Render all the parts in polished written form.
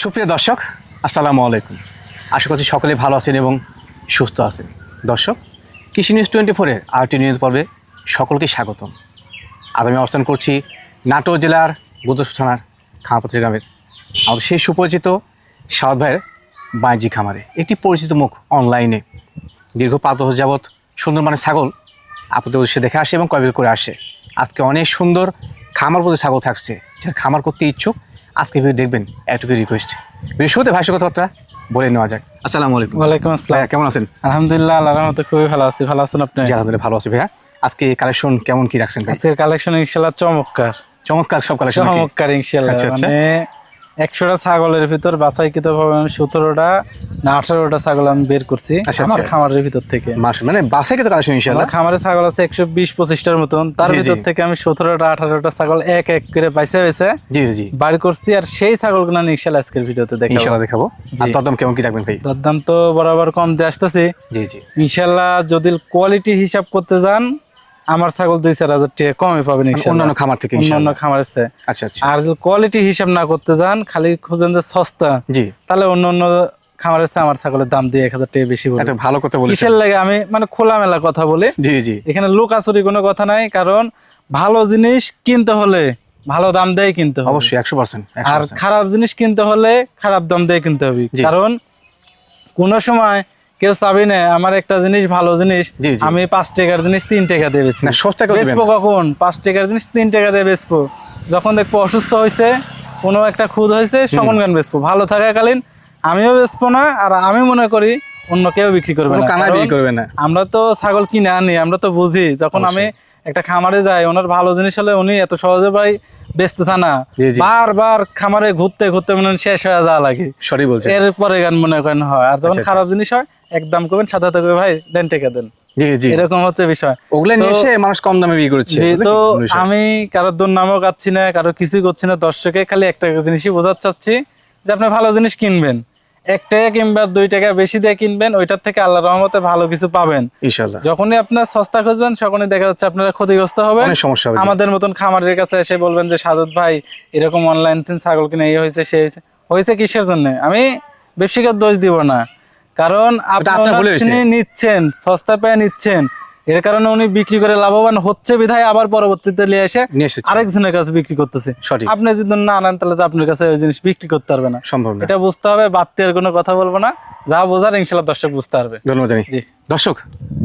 সুপ্রিয় দর্শক, আসসালামু আলাইকুম। আশা করছি সকলে ভালো আছেন এবং সুস্থ আছেন। দর্শক, কৃষি নিউজ 24-এর আরেকটি নিউজ পর্বে সকলকে স্বাগতম। আজ আমি অবস্থান করছি নাটোর জেলার গুদরপুর থানার খামারপত্রী গ্রামের আমাদের সেই সুপরিচিত সাউদ ভাইয়ের বাণিজ্যিক খামারে। একটি পরিচিত মুখ অনলাইনে দীর্ঘ 5 বছর যাবৎ সুন্দর মানের ছাগল আপনাদের উদ্দেশ্যে দেখে আসে এবং ক্রয় করে আসে। আজকে অনেক সুন্দর খামার প্রতি ছাগল থাকছে, যারা খামার করতে ইচ্ছুক আজকে ভিডিও দেখবেন, এটুকু রিকোয়েস্ট। শুরুতে ভাইয়ের কথাবার্তা বলে নেওয়া যাক। আসসালামু আলাইকুম। ওয়ালাইকুম আসসালাম। কেমন আছেন? আলহামদুলিল্লাহ, আল্লাহর রহমতে খুবই ভালো আছি। ভালো আছেন আপনি? জি আলহামদুলিল্লাহ ভালো আছি ভাইয়া। আজকে কালেকশন কেমন কি রাখছেন ভাই? আজকের কালেকশন ইনশাআল্লাহ চমৎকার সব কালেকশন চমৎকার ইনশাআল্লাহ। আচ্ছা, আচ্ছা। মানে 100টা ছাগলের ভিতর বাছাইকৃতভাবে আমি 17টা না 18টা ছাগল আমি বের করছি আচ্ছা, আমার আচ্ছা। খামারের ভিতর থেকে। মানে বাসায় কত কালেকশন ইনশাআল্লাহ? আমার খামারে ছাগল আছে 120-25টার মতন, তার জি, জি। ভিতর থেকে আমি 17টা 18টা ছাগল এক এক করে বাইছে হয়েছে জি জি বাড়ি করছি, আর সেই ছাগলগুলো আমি ইনশাআল্লাহ আজকের ভিডিওতে দেখাবো। ইনশাআল্লাহ দেখাবো। জি। আর দরদাম কেমন কি রাখবেন ভাই? দরদাম তো বরাবর কম দিয়ে আসতেছি জি জি ইনশাআল্লাহ। যদি কোয়ালিটি হিসাব করতে যান আমার ছাগল 2-4 হাজার টাকা কমে পাবেন ইনশাআল্লাহ অন্যান্য খামার থেকে অন্যান্য ইনশাআল্লাহ। খামারের চেয়ে। আচ্ছা আচ্ছা আর যদি কোয়ালিটি হিসাব না করতে যান, খালি খুঁজেন যে সস্তা, জি, তাহলে অন্য খামারের চেয়ে আমার ছাগলের দাম দিয়ে 1000 টাকা বেশি বলে। এটা ভালো কথা বলেছেন। কিসের লাগে আমি মানে খোলামেলা কথা বলি, জি জি এখানে লুকাচুরি কোনো কথা নাই। কারণ ভালো জিনিস কিনতে হলে ভালো দাম দিয়ে কিনতে হবে, অবশ্যই 100%। আর খারাপ জিনিস কিনতে হলে খারাপ দাম দিয়ে কিনতে হবে। জি। কারণ কোন সময় কেউ চাবি না আমার একটা জিনিস ভালো জিনিস জি, জি। আমি 5 টাকার জিনিস 3 টাকা দিয়ে বেচি। না, সস্তা কেউ দিবেন বেচবো না। কখন? 5 টাকার জিনিস 3 টাকা দিয়ে বেচবো যখন দেখবো অসুস্থ হয়েছে, কোনো একটা খুদ হয়েছে, সকল গান বেচবো। ভালো থাকাকালীন আমিও বেচবো না, আর আমি মনে করি অন্য কেউ বিক্রি করবে কোনো না। কামাই বিক্রি কারণ করবে না। আমরা তো ছাগল কিনে আনি, আমরা তো বুঝি। যখন আমি একটা খামারে যাই, ওনার ভালো জিনিস হলে উনি এত সহজে ভাই বেচতে চান না। জি, জি। বারবার খামারে ঘুরতে ঘুরতে মনে হয় শেষ হয়ে যাওয়া লাগে, সরি বলছেন। এরপরে গান মনে করেন হয়। আর যখন আচ্ছা, খারাপ জিনিস হয় একদম করবেন, সাথে সাথে করবে ভাই দেন টাকা দেন, জি জি এরকম হচ্ছে বিষয়। ওগুলা নিয়ে তো- এসে মানুষ কম দামে বিক্রি করছে। জি, বুঝলেন তো কি? কোনো বিষয়। আমি কারোর দুর্নামও গাচ্ছি না, কারো কিছুই করছি না। দর্শকে খালি একটা জিনিসই বোঝাতে চাচ্ছি যে আপনি ভালো জিনিস কিনবেন, 1 টাকা কিংবা 2 টাকা বেশি দিয়ে কিনবেন, ওইটার থেকে আল্লাহর রহমতে ভালো কিছু পাবেন। ইনশাআল্লাহ যখনই আপনার সস্তা খুঁজবেন তখনই দেখা যাচ্ছে আপনারা ক্ষতিগ্রস্ত হবেন। অনেক সমস্যা হবে। আমাদের মতন খামারের কাছে এসে বলবেন যে সাদত ভাই এরকম অনলাইন থেকে ছাগল কিনে এই হয়েছে সে হয়েছে কিসের জন্য? আমি ব্যবসায়ীকে দোষ দিব না, কারণ আপনি আপনার ভুল ওনার হয়েছে। থেকে নিচ্ছেন, সস্তা পেয়ে নিচ্ছেন, এর কারণে উনি বিক্রি করে লাভবান হচ্ছে বিধায় আবার পরবর্তীতে নিয়ে এসে নিয়ে এসেছে। আরেকজনের কাছে বিক্রি করতেছে। সঠিক। আপনি যদি না আনেন তাহলে তো আপনার কাছে ওই জিনিস বিক্রি করতে পারবে না। সম্ভব না। এটা বুঝতে হবে, বাড়তি আর কোনো কথা বলবো না, যা বোঝার ইনশাল্লাহ দর্শক বুঝতে পারবে। ধন্যবাদ জানি। জি। দর্শক,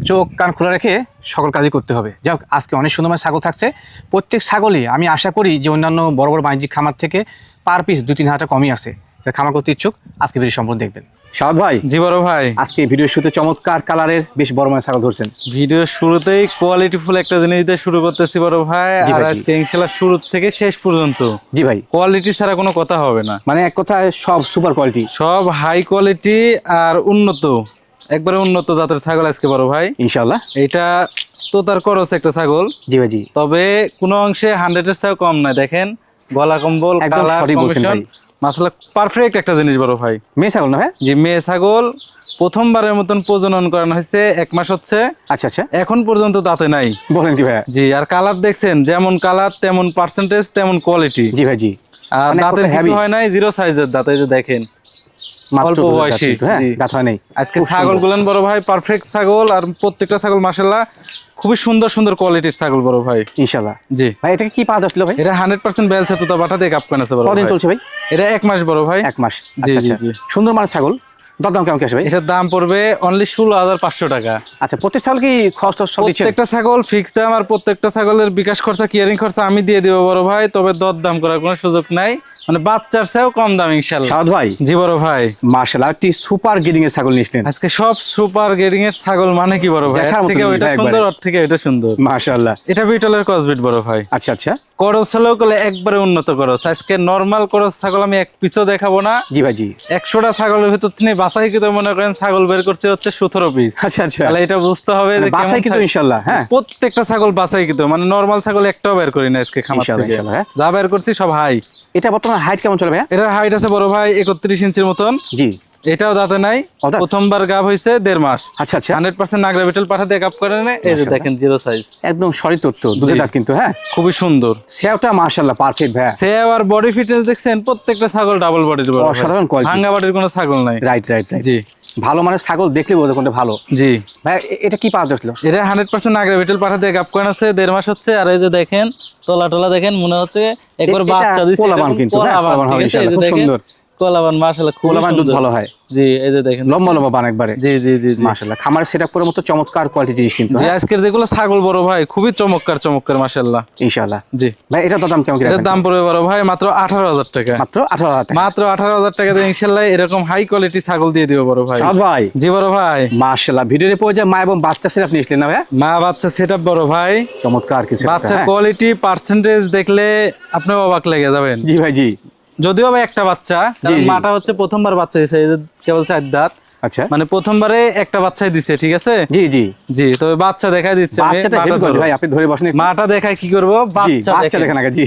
চোখ কান খোলা রেখে সকল কাজই করতে হবে। যাই হোক, আজকে অনেক সুন্দর মানের ছাগল থাকছে। প্রত্যেক ছাগলই আমি আশা করি যে অন্যান্য বড় বড় বাণিজ্যিক খামার থেকে পার পিস 2-3 হাজার কমই আছে। যারা খামার করতে ইচ্ছুক আজকে ভিডিও সম্পূর্ণ দেখবেন। সাউদ ভাই, জি বড় ভাই, আজকে ভিডিও শুতে চমৎকার কালারের বেশ বড় মানের ছাগল ধরছেন। ভিডিও শুরুতেই কোয়ালিটিফুল একটা জিনিস দিয়ে শুরু করতেছি বড় ভাই। জি আর ভাই, জি। আজকে ইনশাআল্লাহ শুরু থেকে শেষ পর্যন্ত জি ভাই, কোয়ালিটি ছাড়া কোনো কথা হবে না। মানে এক কথায় সব সুপার কোয়ালিটি। সব হাই কোয়ালিটি আর উন্নত, একবারে উন্নত জাতের ছাগল আজকে বড় ভাই। ইনশাআল্লাহ। এটা তো তার করস একটা ছাগল, জি ভাই, জি তবে কোনো অংশে 100-এর চেয়েও কম নয়। দেখেন গলা কম্বল, একদম কালার, সঠিক বলছেন কমিশন, ভাই। মাশাআল্লাহ পারফেক্ট একটা জিনিস বড় ভাই। মেয়ে ছাগল না ভাই? যে মেয়ে ছাগল প্রথমবারের মতন প্রজনন করানো হয়েছে, 1 মাস হচ্ছে, আচ্ছা আচ্ছা, এখন পর্যন্ত দাঁতে নাই। বলেন কি ভাইয়া? জি, আর কালার দেখছেন, যেমন কালার তেমন পার্সেন্টেজ তেমন কোয়ালিটি। জি ভাই, জি। আর মানে দাঁতের কত কিছু heavy। হয় নাই, 0 সাইজের দাঁত, এই যে দেখেন মাত্র অল্প 2 হাজার বয়সী। কিন্তু, হ্যাঁ, জি। দাঁত হয় নাই। আজকে খুব ছাগল সুন্দর। গুলেন বড় ভাই পারফেক্ট ছাগল, আর প্রত্যেকটা ছাগল মাশাআল্লাহ খুবই সুন্দর সুন্দর কোয়ালিটির ছাগল বড় ভাই। ইনশাআল্লাহ। জি, ভাই এটাকে কি পাওয়া যাচ্ছিল ভাই? এটা 100% বেলছে তো বাটা দিয়ে কাপকান আছে বড় কদিন ভাই। চলছে ভাই? এটা 1 মাস বড় ভাই। 1 মাস। জি, আচ্ছা জি, আচ্ছা, জি। সুন্দর মানের ছাগল। দরদাম কেমন কি আসবে ভাই? এটার দাম পড়বে অনলি 16,500 টাকা। আচ্ছা, প্রত্যেক ছাগল কি খরচ সব দিচ্ছেন? প্রত্যেকটা ছাগল ফিক্স দাম, আর প্রত্যেকটা ছাগলের বিকাশ খরচা, কিয়ারিং খরচা আমি দিয়ে দেবো বড় ভাই। তবে দরদাম করার কোনো সুযোগ নাই, মানে বাচ্চার চেয়েও কম দাম ইনশাআল্লাহ। সাউদ ভাই, জি বড় ভাই, মাশাআল্লাহ একটি সুপার গ্রেডিং এর ছাগল নিয়েছিলেন। আজকে সব সুপার গ্রেডিং এর ছাগল, মানে কি বড় ভাই, দেখার এর মতো থেকে জিনিস ওইটা ভাই সুন্দর, একবারে। ওর থেকে এটা সুন্দর। মাশাআল্লাহ। এটা বিটলের ক্রসবিট বড় ভাই। আচ্ছা আচ্ছা, করস হলেও গেলে একবারে উন্নত করস। আজকে নরমাল করস ছাগল আমি এক পিছও দেখাবো না। জি ভাই, জি। 100টা ছাগলের ভিতর তিনি বাছাই কিন্তু মনে করেন ছাগল বের করছে হচ্ছে 17 পিস। আচ্ছা আচ্ছা, তাহলে এটা বুঝতে হবে যে বাসায় কেমন কিন্তু ইনশাআল্লাহ, হ্যাঁ, প্রত্যেকটা ছাগল বাছাই কিন্তু, মানে নরমাল ছাগল একটাও বের করি না আজকে খামার ইনশাআল্লাহ, থেকে। ইনশাআল্লাহ, হ্যাঁ। যা বের করছি সব হাই। এটা বর্তমানে হাইট কেমন চলে ভাইয়া? এটার হাইট আছে বড় ভাই 31 ইঞ্চির মতন। জি। এটাও দাঁতে নাই, ও দাঁত? প্রথমবার গাব হয়েছে 1.5 মাস। আচ্ছা আচ্ছা, 100% নাগরা বিটল পাঠা দিয়ে গাব করে নেয়। এই যে মাশাআল্লাহ। দেখেন জিরো সাইজ, একদম সরি তথ্য, দুধের দাঁত কিন্তু হ্যাঁ। খুবই সুন্দর। সেওটা মাশাআল্লাহ পারফেক্ট ভাইয়া। সেও আর বডি ফিটনেস দেখছেন, প্রত্যেকটা ছাগল ডাবল বডির, অসাধারণ কোয়ালিটি। ভাঙ্গা বডির কোনো ছাগল নাই। Right right right. জি ভালো মানের ছাগল দেখলে বোঝা কোনটা ভালো। জি, ভাই এটা কি পাওয়া যাচ্ছিল? এটা 100% নাগরা বিটল পাঠা দিয়ে গাব করে আছে, 1.5 মাস হচ্ছে। আর এই যে দেখেন তলা টলা দেখেন, মনে হচ্ছে একবার এটা বাচ্চা দিছে, কোলাবান এরকম কিন্তু, হ্যাঁ, কোলাবান, কোলাবান হবে ঠিক আছে? এই যে ইনশাআল্লাহ, খুব দেখেন সুন্দর। কোলাবান, মাশাআল্লাহ খুব কোলাবান দুধ সুন্দর। ভালো হয়। জি এই যে দেখেন লম্বা লম্বা বান একবারে। জি জি জি জি মাশাআল্লাহ, খামারে সেটআপ করার মতো চমৎকার কোয়ালিটি জিনিস কিন্তু জি, হ্যাঁ? আজকের যেগুলো ছাগল বড় ভাই খুবই চমৎকার চমৎকার, মাশাআল্লাহ। ইনশাআল্লাহ। জি, ভাই এটা তো দাম কেমন কি এটার রাখবেন? দাম পড়বে বড় ভাই মাত্র 18,000 টাকা। মাত্র 18,000 টাকা। মাত্র 18,000 টাকা দিয়ে ইনশাআল্লাহ এরকম হাই কোয়ালিটি ছাগল দিয়ে দিব বড় ভাই। সাদ ভাই জি বড় ভাই, মাশাআল্লাহ, ভিডিওতে পড়ে যায় মা এবং বাচ্চা সেট আপনি নিলেন না ভাই? মা বাচ্চা সেটআপ বড় ভাই, চমৎকার কিছু একটা, বাচ্চার হ্যাঁ? কোয়ালিটি পার্সেন্টেজ দেখলে আপনি অবাক লেগে যাবেন। জি ভাই জি। যদিও ভাই একটা বাচ্চা, কারণ জি। মাটা হচ্ছে প্রথমবার বাচ্চা দিছে, এই যে কেবল 4 দাঁত, আচ্ছা মানে প্রথমবারে একটা বাচ্চাই দিছে, ঠিক আছে? জি জি। জি, তবে বাচ্চা দেখাই দিচ্ছে আমি, বাচ্চাটা মাটা হেভি ধরো। ভাই, আপনি ধরে বসেন একটু। মাটা দেখাই কি করব, জি, বাচ্চা বাচ্চা দেখেন। দেখেন আগে। জি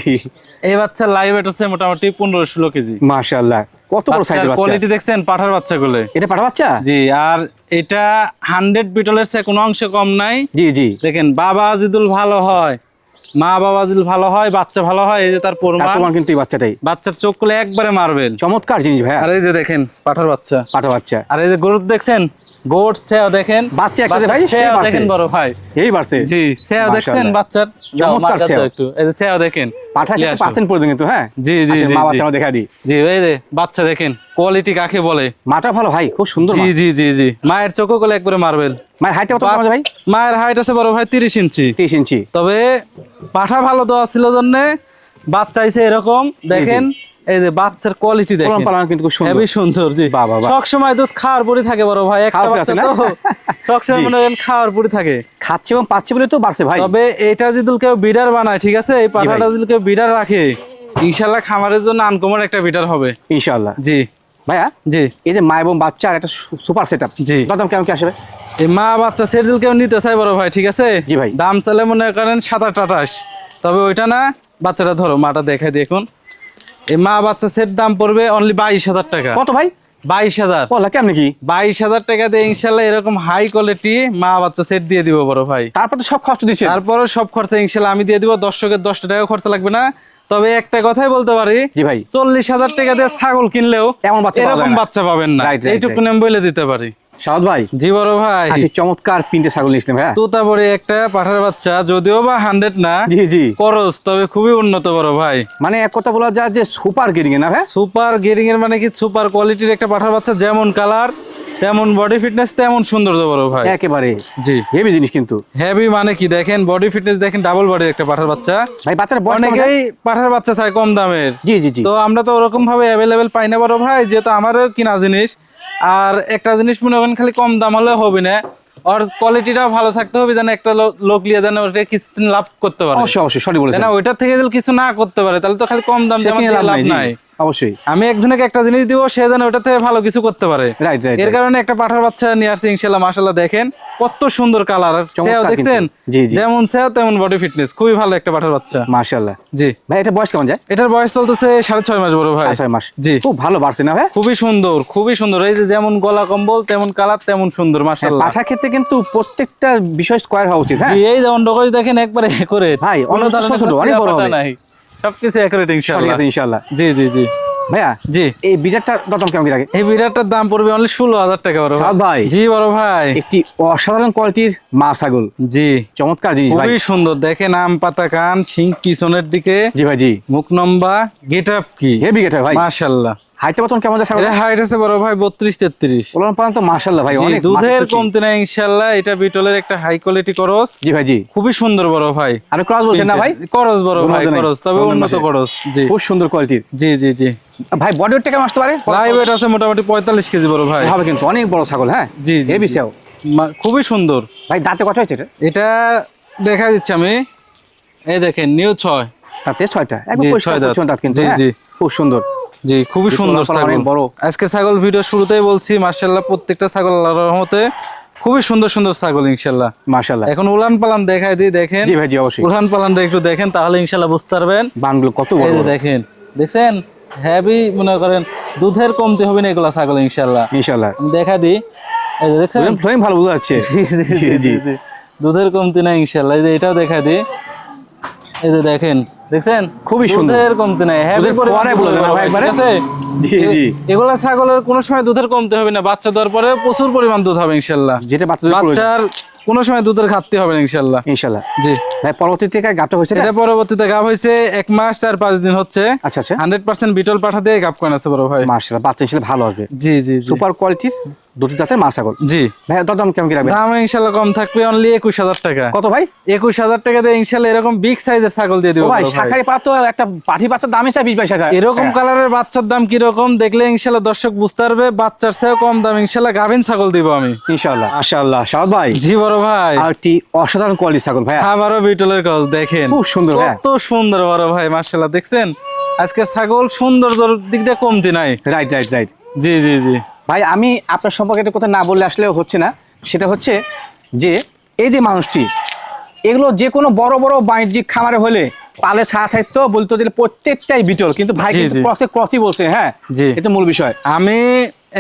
এই বাচ্চার লাইভ ওয়েট হচ্ছে মোটামুটি 15-16 কেজি। মাশাআল্লাহ, কত বড় সাইজের বাচ্চা। কোয়ালিটি দেখছেন পাঠার বাচ্চাগুলো। এটা পাঠা বাচ্চা? জি, আর এটা 100 বিটলের চেয়ে কোনো অংশে কম নাই। জি জি। দেখেন বাবা জিদুল ভালো হয়, মা বাবা জিদুল ভালো হয়, বাচ্চা ভালো হয়, এই যে তার তার প্রমাণ। প্রমাণ কিন্তু এই বাচ্চাটাই। বাচ্চার চোখ খুলে একবারে মারবেন। চমৎকার জিনিস ভাইয়া। আর এই যে দেখেন পাঠার বাচ্চা, পাঠা বাচ্চা। আর এই যে গরুর দেখছেন, গোট সেও দেখেন, বাচ্চা একটা যে ভাই, সে সেও বাড়ছে। দেখেন বড় ভাই। এই বাড়ছে। জি, সেও দেখছেন মাশাআল্লাহ। বাচ্চার, চমৎকার চমৎকার সেও। একটু এই যে সেও দেখেন, পাঠা নিয়ে কিন্তু আসো। পার্সেন্ট পড়বে কিন্তু হ্যাঁ। জি জি আচ্ছা, জি মা জি। বাচ্চা দেখা দিই। জি এই যে বাচ্চা দেখেন, কোয়ালিটি কাকে বলে। মাটা ভালো ভাই, খুব সুন্দর জি মা। জি জি জি, মায়ের চোখও গলে একবারে মারবেল। মায়ের হাইটটা কত কেমন ভাই? মায়ের হাইট আছে বড় ভাই 30 ইঞ্চি। 30 ইঞ্চি। তবে পাঠা ভালো দেওয়া ছিল জন্য বাচ্চা আইছে এরকম, দেখেন এই যে বাচ্চার কোয়ালিটি দেখেন, কোলন পালন কিন্তু খুব সুন্দর। হেভি সুন্দর। জি, বাহ, বাহ, বাহ। সব সময় দুধ খাওয়ার পরই থাকে বড় ভাই, একটা খাওয়ার পরে বাচ্চা আছে না? তো সব সময় জি। মনে করেন খাওয়ার পরই থাকে। খাচ্ছে এবং পাচ্ছে বলে তো বাড়ছে ভাই। তবে এটা যদি কেউ বিডার বানায়, ঠিক আছে, এই পাঠাটা যদি কেউ বিডার রাখে, ইনশাল্লাহ খামারের জন্য আনকমন একটা বিডার হবে ইনশাআল্লাহ। জি ভাইয়া জি এই যে মা এবং বাচ্চা আর একটা সুপার সেটআপ, জি। দাম কেমন কি আসবে? এই মা বাচ্চা সেট যদি কেউ নিতে চাই বড় ভাই, ঠিক আছে, জি ভাই। দাম চাইলে মনে করেন 27-28, তবে ওইটা না, বাচ্চাটা ধরো, মাটা দেখাই দেখুন। এই মা বাচ্চা সেট দাম পড়বে অনলি 22,000 টাকা। কত ভাই? 22,000। বলা কেমন কি? 22,000 টাকা দিয়ে ইনশাল্লাহ এরকম হাই কোয়ালিটি মা বাচ্চা সেট দিয়ে দিব বড় ভাই। তারপর তো সব খরচ দিচ্ছে। তারপরে সব খরচা ইনশাল্লাহ আমি দিয়ে দিব, দর্শকের 10 টাকা খরচা লাগবে না। তবে একটা কথাই বলতে পারি, জি ভাই। 40,000 টাকা দিয়ে ছাগল কিনলেও এমন বাচ্চা পাওয়া যায় এরকম না। বাচ্চা পাবেন না, Right, right, এইটুকু right. আমি বলে দিতে পারি। সাদ ভাই জি বড় ভাই, আচ্ছা, চমৎকার তিনটে ছাগল নিয়েছিলাম ভাইয়া। তোতাপুরি একটা পাঠার বাচ্চা, যদিও বা 100 না জি জি। করস, তবে খুবই উন্নত বড় ভাই। মানে এক কথা বলা যায় যে সুপার গেটিং না ভাই? সুপার গেরিং এর মানে কি, সুপার কোয়ালিটির একটা পাঠার বাচ্চা, যেমন কালার তেমন বডি ফিটনেস তেমন সৌন্দর্য বড় ভাই। একেবারে জি, হেভি জিনিস কিন্তু হেভি মানে কি দেখেন, বডি ফিটনেস দেখেন, ডাবল বডির একটা পাঠার বাচ্চা। ভাই। বাচ্চারা বয়স কেমন যায়? অনেকেই পাঠার বাচ্চা চায় কম দামের, জি জি জি। তো আমরা তো ওরকম ভাবে অ্যাভেলেবেল পাই না বড় ভাই, যেহেতু আমারও কিনা জিনিস। আর একটা জিনিস মনে করেন খালি কম দাম হলে হবে না, আর কোয়ালিটিটাও ভালো থাকতে হবে, যেন একটা লোক লিয়ে যেন ওটা কিছুদিন লাভ করতে পারে। অবশ্যই অবশ্যই সঠিক বলেছেন। না ওইটার থেকে যদি কিছু না করতে পারে, তাহলে তো খালি কম দাম সে দিয়ে কিনে আমার লাভ লাভ নাই, জি, নাই। অবশ্যই। আমি একজনকে একটা জিনিস দিব, সে যেন ওটা থেকে ভালো কিছু করতে পারে। Right right. এর কারণে একটা পাঠার বাচ্চা নিয়ে আসছে ইনশাল্লাহ, মাশাআল্লাহ দেখেন কত সুন্দর কালার, সেও চমৎকার দেখছেন, কিন্তু। জি, জি। যেমন সেও তেমন বডি ফিটনেস, খুবই ভালো একটা পাঠার বাচ্চা। মাশাআল্লাহ। জি, ভাই এটা বয়স কেমন যায়? এটার বয়স চলতেছে 6.5 মাস বড় ভাই। 6 মাস। জি, খুব ভালো বাড়ছে না ভাই? খুবই সুন্দর, খুবই সুন্দর। এই যে যেমন গলা কম্বল তেমন কালার তেমন সুন্দর, মাশাআল্লাহ। পাঠা ক্ষেত্রে কিন্তু প্রত্যেকটা বিষয় স্কয়ার হওয়া উচিত হ্যাঁ। জি, এই যেমন ডগজ দেখেন একবারে একুরেট ভাই, অন্য তো ছোট ছোট, অনেক বড় হবে। সবকিছু একুরেট ঠিক ইনশাআল্লাহ। আছে ইনশাআল্লাহ। জি জি জি ভাইয়া জি। এই বিড়ারটার দাম কেমন কি লাগে? এই বিড়ারটার দাম পড়বে অনলি 16,000 টাকা বড় সাদ ভাই। জি বড় ভাই, একটি অসাধারণ কোয়ালিটির মা ছাগল, জি চমৎকার জিনিস ভাই। খুবই সুন্দর। দেখেন আম পাতা কান, শিং পিছনের দিকে, জি ভাই জি। মুখ লম্বা, গেট আপ কি হেভি গেটা ভাই। মাশাআল্লাহ। হাইটটা বর্তমান কেমন যায় ছাগল? এর হাইট আছে বড় ভাই 32-33। ওলান পালান তো মাশাআল্লাহ ভাই, জি, অনেক দুধের মাথায় কমতি নাই ইনশাআল্লাহ। এটা বিটলের একটা হাই কোয়ালিটি করস, জি ভাই জি। খুবই সুন্দর বড় ভাই। আর ক্রস বলছেন না ভাই? করস বড় ভাই, ধন্যবাদ করস, তবে ধন্যবাদ উন্নত মাসে। করস। জি খুব সুন্দর কোয়ালিটির জি জি জি। ভাই। বডি ওয়েট কেমন আসতে পারে? লাইভ ওয়েট আছে মোটামুটি 45 কেজি বড় ভাই। হবে কিন্তু অনেক বড় ছাগল হ্যাঁ। জি জি হেভি জি। সেও খুবই সুন্দর ভাই। দাঁতে কত হয়েছে এটা? এটা, দেখা দিচ্ছি আমি, এই দেখেন নিউ 6। দাঁতে 6টা, একদম জি, পরিষ্কার 6 দাঁত। পরিচ্ছন্ন দাঁত কিন্তু জি, হ্যাঁ। জি। খুব সুন্দর। জি, খুবই সুন্দর পালান ছাগল, অনেক বড়। আজকে ছাগল ভিডিও শুরুতেই বলছি, মাশাআল্লাহ প্রত্যেকটা ছাগল আল্লাহর রহমতে খুবই সুন্দর সুন্দর ছাগল ইনশাআল্লাহ। মাশাআল্লাহ। এখন উলান পালান দেখাই দিই, দেখেন। জি ভাই জি অবশ্যই। উলান পালানটা একটু দেখেন, তাহলে ইনশাআল্লাহ বুঝতে পারবেন। বানগুলো কত বড় এই যে বড়। দেখেন, দেখছেন হেভি মনে করেন দুধের কমতি হবে না এগুলা ছাগল ইনশাল্লাহ। ইনশাআল্লাহ। আমি দেখা দিই, এই যে দেখছেন ফ্লোয়িং ভালো বোঝা যাচ্ছে। জি জি। দুধের কমতি নাই ইনশাল্লাহ। এই যে এটাও দেখা দিই, এই যে দেখেন, দেখছেন খুবই সুন্দর। দুধের কমতি নাই, দুধের পরে বলে দেবেন ভাই একবারে। ঠিক আছে? জি জি। এগুলা ছাগলের কোনো সময় দুধের কমতি হবে না, বাচ্চা দেওয়ার পরে প্রচুর পরিমাণ দুধ হবে ইনশাল্লাহ। যেটা বাচ্চার কোনো সময় দুধের ঘাটতি হবে না ইনশাল্লাহ। ইনশাআল্লাহ। জি ভাই পরবর্তীতে গাবটা হয়েছে এটা পরবর্তীতে গাব হয়েছে 1 মাস 4-5 দিন হচ্ছে। আচ্ছা আচ্ছা। 100% বিটল পাঠা দিয়ে গাব করানো আছে বড় ভাই। মাশাআল্লাহ, বাচ্চা হিসেবে ভালো আসবে। জি জি জি। সুপার কোয়ালিটির দুটি জাতের মা ছাগল। জি ভাই দরদাম কেমন কি রাখবেন? দাম ইনশাল্লাহ কম থাকবে, অনলি 21,000 টাকা। কত ভাই? 21,000 টাকা দিয়ে ইনশাল্লাহ এরকম বিগ সাইজের ছাগল দিয়ে দিব ভাই। বড় ভাই। শাখারি পা তো একটা পাঠি বাচ্চার দামই চাই 20-22 হাজার। এরকম কালারের বাচ্চার দাম কি রকম দেখলে ইনশাল্লাহ দর্শক বুঝতে পারবে। বাচ্চার চেয়েও কম দাম ইনশাল্লাহ গাভিন ছাগল দিব আমি ইনশাআল্লাহ। মাশাআল্লাহ শাওদ ভাই। জি বড় ভাই। আর একটি অসাধারণ কোয়ালিটি ছাগল ভাই। আবারও বিটলের কস দেখেন, খুব সুন্দর ভাই। কত সুন্দর বড় ভাই, মাশাআল্লাহ। দেখছেন আজকের ছাগল সৌন্দর্যের দিক দিয়ে কমতি নাই। Right right right. জি জি জি। ভাই আমি আপনার সম্পর্কে একটা কথা না বললে আসলে হচ্ছে না, সেটা হচ্ছে যে এই যে মানুষটি এগুলো যে কোনো বড় বড় বাণিজ্যিক খামারে হলে পালে ছাড়া থাকতো বলতো যে প্রত্যেকটাই বিটল, কিন্তু ভাই জি, কিন্তু জি। ক্রসই বলছে। হ্যাঁ জি। এটা মূল বিষয়। আমি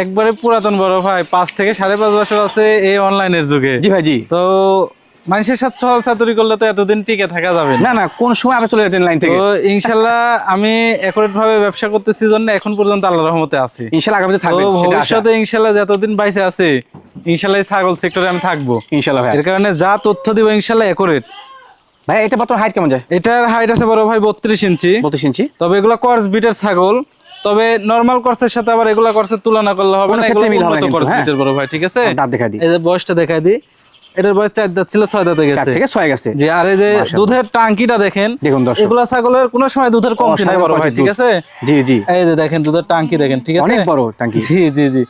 একবারে পুরাতন বড় ভাই, 5 থেকে 5.5 বছর আছে এই অনলাইনের যুগে। জি ভাই জি। তো মানুষের সাথে ছল চাতুরি করলে তো এতদিন টিকে থাকা যাবে না। না না, কোন সময় আপনি চলে যেতেন লাইন থেকে। তো ইনশাল্লাহ আমি একুরেট ভাবে ব্যবসা করতেছি জন্য এখন পর্যন্ত আল্লাহর রহমতে আছি। ইনশাআল্লাহ আগামীতে তো থাকবেন সেটা আশা। ভবিষ্যতে ইনশাল্লাহ যতদিন বাইসে আছে ইনশাল্লাহ এই ছাগল সেক্টরে আমি থাকবো ইনশাআল্লাহ ভাই। এর কারণে যা তথ্য দিব ইনশাল্লাহ একুরেট। ভাই এটা বর্তমান হাইট কেমন যায়? এটার হাইট আছে বড় ভাই 32 ইঞ্চি। 32 ইঞ্চি। তবে এগুলা কর্স বিটের ছাগল, তবে নরমাল কর্সের সাথে আবার এগুলা কর্সের তুলনা করলে হবে কোনো না, ক্ষেত্রে এগুলো মিল হবে না উন্নত কিন্তু, কর্স হ্যাঁ। বিটের বড় ভাই, ঠিক আছে? দাঁত দেখাই দিই। এই যে বয়সটা দেখাই দিই, এটার বয়স 4 দাঁত ছিল 6 দাঁতে 4 গেছে। থেকে 6 গেছে। জি। আর এই যে মাশাআল্লাহ। দুধের টাঙ্কিটা দেখেন, দেখুন দর্শক। এগুলা ছাগলের কোনো সময় দুধের কমতি নাই বড় ভাই, ঠিক আছে? জি জি। এই যে দেখেন দুধের টাঙ্কি দেখেন, ঠিক আছে? অনেক বড় টাঙ্কি। জি জি জি।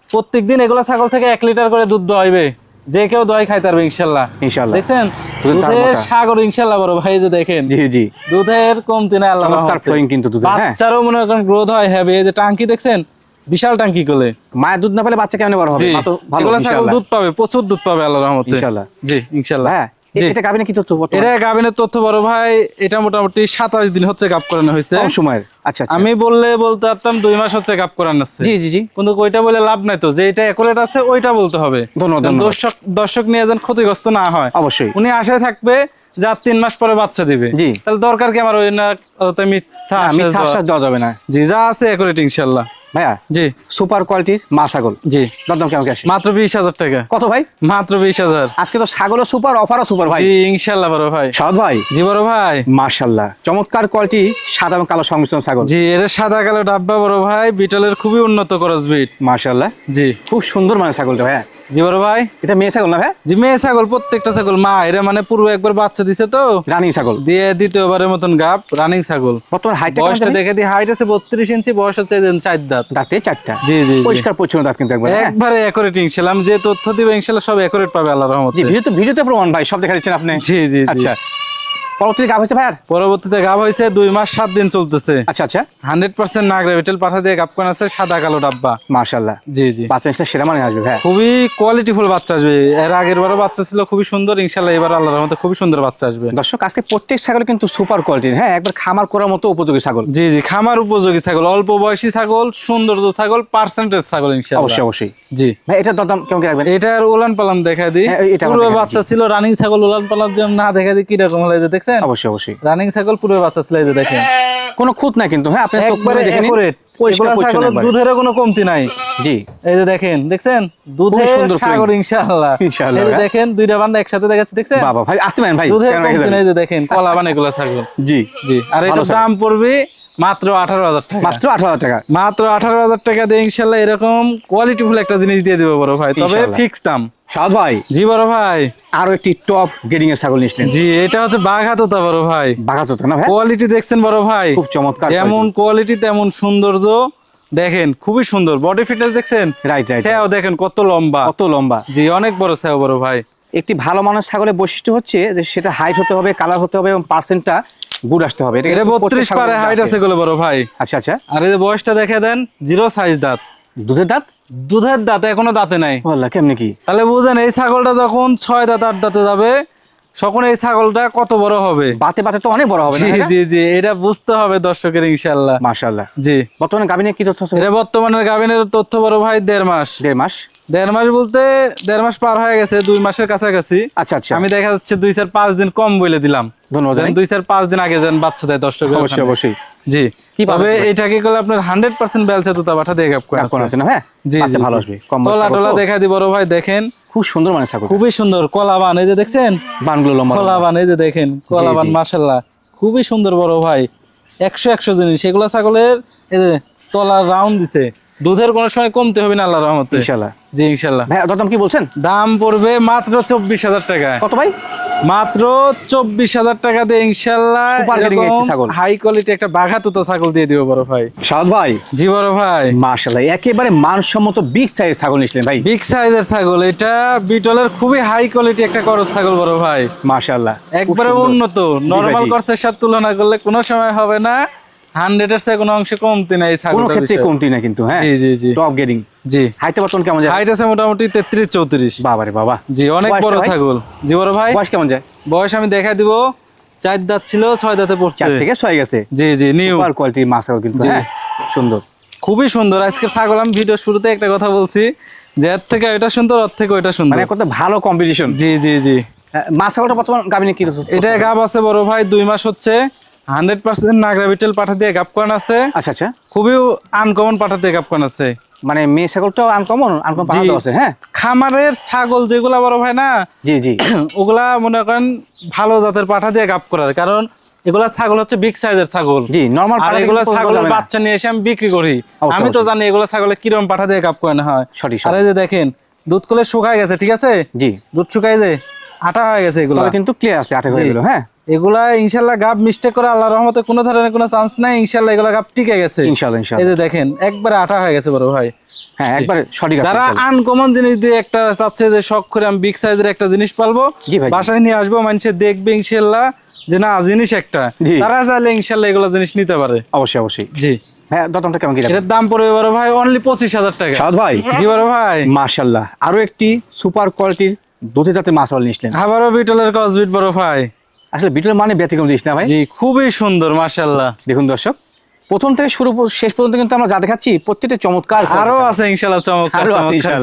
প্রত্যেকদিন এগুলা ছাগল থেকে 1 লিটার করে দুধ দোয়াইবে, যে কেউ দোয়াই খাইতে পারবে ইনশাল্লাহ। ইনশাআল্লাহ। দেখছেন দুধের তার দুধের মোটা। সাগর ইনশাল্লাহ বড় ভাই, এই যে দেখেন জি জি। দুধের কমতি নাই আল্লাহর চমৎকার রহমতে। flowing কিন্তু দুধের, হ্যাঁ। বাচ্চারও মনে করেন গ্রোথ হয় হেভি। এই যে টাঙ্কি দেখছেন, বিশাল টাঙ্কি কোলে। মায়ের দুধ না পেলে বাচ্চা কেমনে বড় হবে? জি। মা তো ভালো এগুলা ছাগল ইনশাআল্লাহ। দুধ পাবে, প্রচুর দুধ পাবে আল্লাহর রহমতে ইনশাআল্লাহ। জি ইনশাল্লাহ। হ্যাঁ। জি। এটা গাবিনে কি তথ্য বর্তমানে? এটা গাভিনের তথ্য বড় ভাই, এটা মোটামুটি 27 দিন হচ্ছে গাব করানো হয়েছে। কম সময়ের। আচ্ছা আচ্ছা। আমি বলতে পারতাম 2 মাস হচ্ছে গাব করানো আছে। জি জি জি। কিন্তু ওইটা বলে লাভ নাই, তো যে এটা একুরেট আছে ওইটা বলতে হবে। ধন্যবাদ, যেন ধন্যবাদ। দর্শক নিয়ে যেন ক্ষতিগ্রস্ত না হয়। অবশ্যই। উনি আশায় থাকবে যা 3 মাস পরে বাচ্চা দিবে। জি। তাহলে দরকার কি আমার ওই না ওতে মিথ্যা না, মিথ্যা আশ্বাস আশ্বাস দেওয়া যাবে না। জি যা আছে একুরেট ইনশাআল্লাহ। ভাইয়া জি সুপার কোয়ালিটির মা ছাগল। জি। দরদাম কেমন কি আসে? মাত্র 20,000 টাকা। কত ভাই? মাত্র 20,000। আজকে তো ছাগলও সুপার, অফারও সুপার ভাই। জি ইনশাআল্লাহ বড় ভাই। সাদ ভাই। জি বড় ভাই। মাশাআল্লাহ, চমৎকার কোয়ালিটি সাদা এবং কালো সংমিশ্রণ ছাগল। জি এর সাদা কালো ডাব্বা বড় ভাই, বিটলের খুবই উন্নত ক্রস বিট। মাশাআল্লাহ। জি খুব সুন্দর মানে ছাগলটা ভাইয়া। জি বড় ভাই। এটা মেয়ে ছাগল না ভাই? জি মেয়ে ছাগল, প্রত্যেকটা ছাগল মা। এরা মানে পূর্বে একবার বাচ্চা দিছে তো, রানিং ছাগল। দিয়ে দ্বিতীয়বারের মতন গাব, রানিং ছাগল। বর্তমান হাইটটা কেমন বয়সটা জানি? দেখে দিই, হাইট আছে 32 ইঞ্চি, বয়স হচ্ছে 4 দাঁত। দাঁতে 4টা। জি জি জি। পরিষ্কার পরিচ্ছন্ন দাঁত কিন্তু একবার, হ্যাঁ। একবারে একুরেট ইনশাআল্লাহ। আমি যে তথ্য দিব ইনশাআল্লাহ সব একুরেট পাবে আল্লাহর রহমতে। জি ভিডিওতে প্রমাণ ভাই, সব দেখা দিচ্ছেন আপনি। জি জি জি। আচ্ছা। পরবর্তী গাব হচ্ছে ভাই আর? পরবর্তীতে গাব হয়েছে 2 মাস 7 দিন চলতেছে। আচ্ছা আচ্ছা। 100% নাগরা বিটল পাঠা দিয়ে গাব করা আছে, সাদা কালো ডাব্বা। মাশাআল্লাহ। জি জি। বাচ্চা আসলে সেরা মানে আসবে ভাই। খুবই কোয়ালিটিফুল বাচ্চা আসবে। এর আগের বারও বাচ্চা ছিল খুবই সুন্দর, ইনশাআল্লাহ এবার আল্লাহর রহমতে খুবই সুন্দর বাচ্চা আসবে। দর্শক আজকে প্রত্যেক ছাগল কিন্তু সুপার কোয়ালিটির, হ্যাঁ, একবার খামার করার মতো উপযোগী ছাগল। জি জি। খামার উপযোগী ছাগল, অল্প বয়সী ছাগল, সৌন্দর্য ছাগল, পার্সেন্টেজ ছাগল ইনশাআল্লাহ। অবশ্যই অবশ্যই। জি। ভাই এটা দরদাম কেমন কি রাখবেন? এটার উলান পালান দেখা দিই। হ্যাঁ, এটা পূর্বে দেখা বাচ্চা ছিল রানিং ছাগল, উলান পালান যেমন না দেখা দিই কিরকম হলো, এই যে দেখছেন অবশ্যই অবশ্যই। রানিং ছাগল পূর্বে বাচ্চা ছিল, এই যে দেখেন কোনো খুঁত নাই কিন্তু, হ্যাঁ, আপনি চোখ একবারে করে দেখে নিন। একুরেট। পরিষ্কার এগুলা পরিচ্ছন্ন ছাগলের একবারে। দুধেরও কোনো কমতি নাই। জি। এই যে দেখেন, দেখছেন দুধের সুন্দর সাগর flowing। ইনশাআল্লাহ। ইনশাআল্লাহ, এই যে হ্যাঁ। দেখেন দুইটা বান্ডা একসাথে দেখাচ্ছি, দেখছেন বাবা ভাই আসতে পারেন ভাই, দুধের কেন রেখে কমতি দেবেন? নাই, এই যে দেখেন কলা বান এগুলা ছাগল। জি জি। আর ভালো এটার ছাগল। দাম পড়বে মাত্র 18,000 টাকা। মাত্র 18,000 টাকা। মাত্র 18,000 টাকা দিয়ে ইনশাআল্লাহ এরকম কোয়ালিটিফুল একটা জিনিস দিয়ে দিব বড় ভাই, তবে ইনশাআল্লাহ। ফিক্স দাম। সাদ ভাই জি বড় ভাই। আরো একটি টপ গ্রেডিং এর ছাগল নিয়েছিলেন। জি এটা হচ্ছে বাঘাতোতা বড় ভাই। বাঘাতোতা না ভাই? কোয়ালিটি দেখছেন বড় ভাই, খুব চমৎকার যেমন কোয়ালিটি তেমন সৌন্দর্য। দেখেন খুবই সুন্দর বডি ফিটনেস, দেখছেন রাইট রাইট। ছাও দেখেন কত লম্বা, কত লম্বা। জি অনেক বড় ছাও বড় ভাই। একটি ভালো মানের ছাগলের বৈশিষ্ট্য হচ্ছে যে সেটা হাইট হতে হবে, কালার হতে হবে এবং পার্সেন্টটা গুড আসতে হবে। এটা কিন্তু প্রত্যেক 32 ছাগলের পারে মধ্যে হাইট আছে গুলো বড় ভাই। আচ্ছা আচ্ছা। আর এই যে বয়সটা দেখে দেন, 0 সাইজ দাঁত। দুধের দাঁত? দুধের দাঁত এখনো দাঁতে নাই। বললা কেমনে কি? তাহলে বুঝেন এই ছাগলটা যখন 6 দাঁত 8 দাঁতে যাবে তখন এই ছাগলটা কত বড় হবে। বাতে বাতে তো অনেক বড় হবে না? জি জি জি, এটা বুঝতে হবে দর্শকের ইনশাল্লাহ। মাশাআল্লাহ। জি, বর্তমানে গাভিনে কি তথ্য আছে? এটা বর্তমানে গাভিনের তথ্য বড় ভাই 1.5 মাস। 1.5 মাস। 1.5 মাস বলতে 1.5 মাস পার হয়ে গেছে, 2 মাসের কাছাকাছি। আচ্ছা আচ্ছা, আমি দেখা যাচ্ছে 2-4-5 দিন কম বলে দিলাম। ধন্যবাদ। 2-4-5 দিন আগে যেন বাচ্চা দেয় দর্শক। অবশ্যই অবশ্যই। জি, কি তবে এটা কি করলে আপনার 100% বেলচা দুটা পাঠা দিয়ে গাপ করে আছে না? হ্যাঁ জি, আচ্ছা, ভালো আসবে। কম তলা টলা দেখা দি বড় ভাই, দেখেন খুব সুন্দর মানে ছাগল, খুবই সুন্দর। কলাবান এই যে দেখছেন, বানগুলো লম্বা, কলাবান এই যে দেখেন, কলাবান মাশাআল্লাহ খুবই সুন্দর বড় ভাই। 100 জিনিস এগুলা ছাগলের। এই যে তলা রাউন্ড দিছে, দুধের কোনো সময় কমতে হবে না আল্লাহর রহমতে ইনশাআল্লাহ। জি ইনশাআল্লাহ। ভাই দাম কি বলছেন? দাম পড়বে মাত্র 24,000 টাকা। কত ভাই? মাত্র 24,000 টাকা দিয়ে ইনশাআল্লাহ সুপার গ্রেডিং একটি ছাগল, হাই কোয়ালিটি একটা বাঘাতুতা ছাগল দিয়ে দিব বড় ভাই। সাদ ভাই। জি বড় ভাই, মাশাআল্লাহ, একেবারে মানসম্মত বিগ সাইজ ছাগল নিছিলেন ভাই। বিগ সাইজের ছাগল, এটা বিটলের খুবই হাই কোয়ালিটি একটা করস ছাগল বড় ভাই। মাশাআল্লাহ, একবারে উন্নত। নরমাল করসের সাথে তুলনা করলে কোনো সময় হবে না 100 এর চেয়ে কোনো অংশে কমতি নাই ছাগল, কোনো ক্ষেত্রে কমতি না কিন্তু। হ্যাঁ জি জি জি, টপ গ্রেডিং। জি, হাইটে বর্তমান কেমন যায়? হাইট আছে মোটামুটি 33-34। বাবারে বাবা, জি অনেক বড় ছাগল। জি বড় ভাই, বয়স কেমন যায়? বয়স আমি দেখা দিব, 4 দাঁত ছিল, 6 দাঁতে পড়ছে। 4 থেকে 6 গেছে। জি জি, নিউ সুপার কোয়ালিটির মাছ ছাগল কিন্তু। হ্যাঁ সুন্দর, খুবই সুন্দর। আজকে ছাগল আমি ভিডিও শুরুতে একটা কথা বলছি যে এর থেকে এটা সুন্দর, ওর থেকে ওইটা সুন্দর, মানে কত ভালো কম্পিটিশন। জি জি জি। মাছ ছাগলটা বর্তমান গাবিনে কি? এটা গাব আছে বড় ভাই, 2 মাস হচ্ছে। 100% নাগরা বিটেল পাঠা দিয়ে গাপ করান আছে। আচ্ছা আচ্ছা, খুবই আনকমন পাঠা দিয়ে গাপ করান আছে। মানে মেয়ে ছাগলটাও আনকমন পাঠাতে আছে। হ্যাঁ খামারের ছাগল যেগুলা বড় ভাই না, জি জি, ওগুলা মনে করেন ভালো জাতের পাঠা দিয়ে গাপ করার, কারণ এগুলা ছাগল হচ্ছে বিগ সাইজের ছাগল। জি নরমাল আর এগুলা ছাগলের বাচ্চা নিয়ে এসে আমি বিক্রি করি। আমি তো জানি এগুলা ছাগলে কিরকম পাঠা দিয়ে গাপ করানো হয়। সঠিক। আর এই যে দেখেন দুধ কলে শুকায় গেছে, ঠিক আছে? জি, দুধ শুকায় যে আটা হয়ে গেছে এগুলা, তবে কিন্তু ক্লিয়ার আছে, আটা হয়ে গেল। হ্যাঁ এগুলা ইনশাআল্লাহ গাব মিস্টেক করে আল্লাহর রহমতে কোনো ধরনের কোনো চান্স নাই। ইনশাআল্লাহ এগুলা গাব টিকে গেছে ইনশাআল্লাহ এই ইনশাআল্লাহ। যে দেখেন একবারে আটা হয়ে গেছে বড় ভাই। হ্যাঁ একবারে সঠিক আছে। যারা আনকমন জিনিস দিয়ে একটা চাচ্ছে যে শখ করে আমি বিগ সাইজের একটা জিনিস পালবো, জি ভাই, বাসায় নিয়ে আসবো, মানুষে দেখবে ইনশাআল্লাহ যে না জিনিস একটা, তারা চাইলে ইনশাআল্লাহ এগুলো জিনিস নিতে পারে। অবশ্যই অবশ্যই। জি, হ্যাঁ দামটা কেমন কি? এটার দাম পড়বে বড় ভাই অনলি 25,000 টাকা। সাদ ভাই। জি বড় ভাই, মাশাআল্লাহ, আরো একটি সুপার কোয়ালিটির দুধের জাতের মাছ ছাগল নিছিলেন। আবারও বিটলের ক্রসবিট বড় ভাই। আসলে বিটলের মানে ব্যতিক্রম জিনিস না ভাই? জি খুবই সুন্দর মাশাআল্লাহ। দেখুন দর্শক, প্রথম থেকে শুরু শেষ পর্যন্ত কিন্তু আমরা যা দেখাচ্ছি প্রত্যেকটা চমৎকার। আরো আছে ইনশাআল্লাহ চমৎকার।